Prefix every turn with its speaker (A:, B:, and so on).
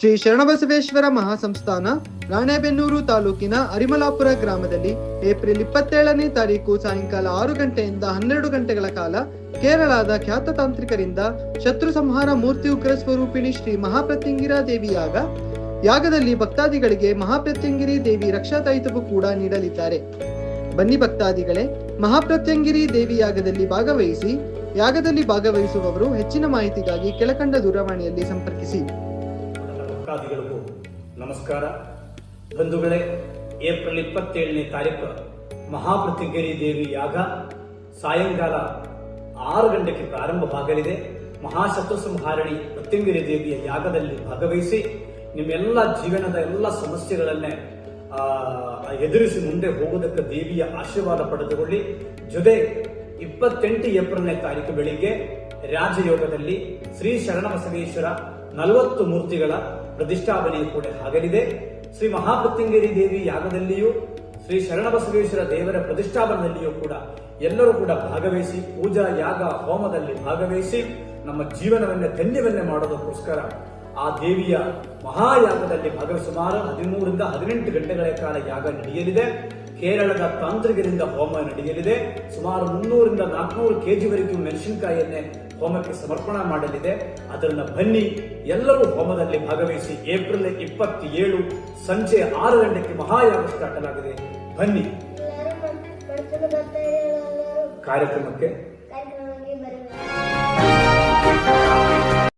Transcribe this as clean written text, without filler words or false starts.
A: ಶ್ರೀ ಶರಣಬಸವೇಶ್ವರ ಮಹಾಸಂಸ್ಥಾನ ರಾಣೆಬೆನ್ನೂರು ತಾಲೂಕಿನ ಅರಿಮಲಾಪುರ ಗ್ರಾಮದಲ್ಲಿ ಏಪ್ರಿಲ್ 27ನೇ ತಾರೀಕು ಸಾಯಂಕಾಲ 6 ಗಂಟೆಯಿಂದ 12 ಗಂಟೆಗಳ ಕಾಲ ಕೇರಳದ ಖ್ಯಾತ ತಾಂತ್ರಿಕರಿಂದ ಶತ್ರು ಸಂಹಾರ ಮೂರ್ತಿ ಉಗ್ರ ಸ್ವರೂಪಿಣಿ ಶ್ರೀ ಮಹಾಪ್ರತ್ಯಂಗಿರಾ ದೇವಿ ಯಾಗದಲ್ಲಿ ಭಕ್ತಾದಿಗಳಿಗೆ ಮಹಾಪ್ರತ್ಯಂಗಿರಿ ದೇವಿ ರಕ್ಷಾ ತಾಯಿತವು ಕೂಡ ನೀಡಲಿದ್ದಾರೆ. ಬನ್ನಿ ಭಕ್ತಾದಿಗಳೇ, ಮಹಾಪ್ರತ್ಯಂಗಿರಿ ದೇವಿ ಯಾಗದಲ್ಲಿ ಭಾಗವಹಿಸುವವರು ಹೆಚ್ಚಿನ ಮಾಹಿತಿಗಾಗಿ ಕೆಳಕಂಡ ದೂರವಾಣಿಯಲ್ಲಿ ಸಂಪರ್ಕಿಸಿ.
B: ಭಕ್ತಾದಿಗಳಿಗೂ ನಮಸ್ಕಾರ. ಬಂಧುಗಳೇ, ಏಪ್ರಿಲ್ 27ನೇ ತಾರೀಕು ಮಹಾಪ್ರತ್ಯಂಗಿರಿ ದೇವಿ ಯಾಗ ಸಾಯಂಕಾಲ 6 ಗಂಟೆಗೆ ಪ್ರಾರಂಭವಾಗಲಿದೆ. ಮಹಾಶತ್ರು ಸಂಹಾರಣಿ ಪ್ರತ್ಯಂಗಿರಿ ದೇವಿಯ ಯಾಗದಲ್ಲಿ ಭಾಗವಹಿಸಿ ನಿಮ್ಮೆಲ್ಲ ಜೀವನದ ಎಲ್ಲ ಸಮಸ್ಯೆಗಳನ್ನೇ ಎದುರಿಸಿ ಮುಂದೆ ಹೋಗುವುದಕ್ಕೆ ದೇವಿಯ ಆಶೀರ್ವಾದ ಪಡೆದುಕೊಳ್ಳಿ. ಜೊತೆ 28 ಏಪ್ರಿಲ್ನೇ ತಾರೀಕು ಬೆಳಿಗ್ಗೆ ರಾಜಯೋಗದಲ್ಲಿ ಶ್ರೀ ಶರಣಬಸವೇಶ್ವರ 40 ಮೂರ್ತಿಗಳ ಪ್ರತಿಷ್ಠಾಪನೆ ಕೂಡ ಆಗಲಿದೆ. ಶ್ರೀ ಮಹಾಪ್ರತ್ಯಂಗಿರಿ ದೇವಿ ಯಾಗದಲ್ಲಿಯೂ ಶ್ರೀ ಶರಣಬಸವೇಶ್ವರ ದೇವರ ಪ್ರತಿಷ್ಠಾಪನೆಯಲ್ಲಿಯೂ ಕೂಡ ಎಲ್ಲರೂ ಕೂಡ ಭಾಗವಹಿಸಿ ಪೂಜಾ ಯಾಗ ಹೋಮದಲ್ಲಿ ಭಾಗವಹಿಸಿ ನಮ್ಮ ಜೀವನವನ್ನೇ ಧನ್ಯವನ್ನೇ ಮಾಡೋದಕ್ಕೋಸ್ಕರ ಆ ದೇವಿಯ ಮಹಾಯಾಗದಲ್ಲಿ ಸುಮಾರು 13ರಿಂದ 18 ಗಂಟೆಗಳ ಕಾಲ ಯಾಗ ನಡೆಯಲಿದೆ. ಕೇರಳದ ತಾಂತ್ರಿಕರಿಂದ ಹೋಮ ನಡೆಯಲಿದೆ. ಸುಮಾರು 300ರಿಂದ 400 ಕೆಜಿವರೆಗೂ ಮೆಣಸಿನಕಾಯಿಯನ್ನೇ ಹೋಮಕ್ಕೆ ಸಮರ್ಪಣೆ ಮಾಡಲಿದೆ. ಅದನ್ನ ಬನ್ನಿ ಎಲ್ಲರೂ ಹೋಮದಲ್ಲಿ ಭಾಗವಹಿಸಿ. ಏಪ್ರಿಲ್ 27 ಸಂಜೆ 6 ಗಂಟೆಗೆ ಮಹಾಯಾಗ ಸ್ಟಾರ್ಟ್ ಆಗಿದೆ. ಬನ್ನಿ ಕಾರ್ಯಕ್ರಮಕ್ಕೆ.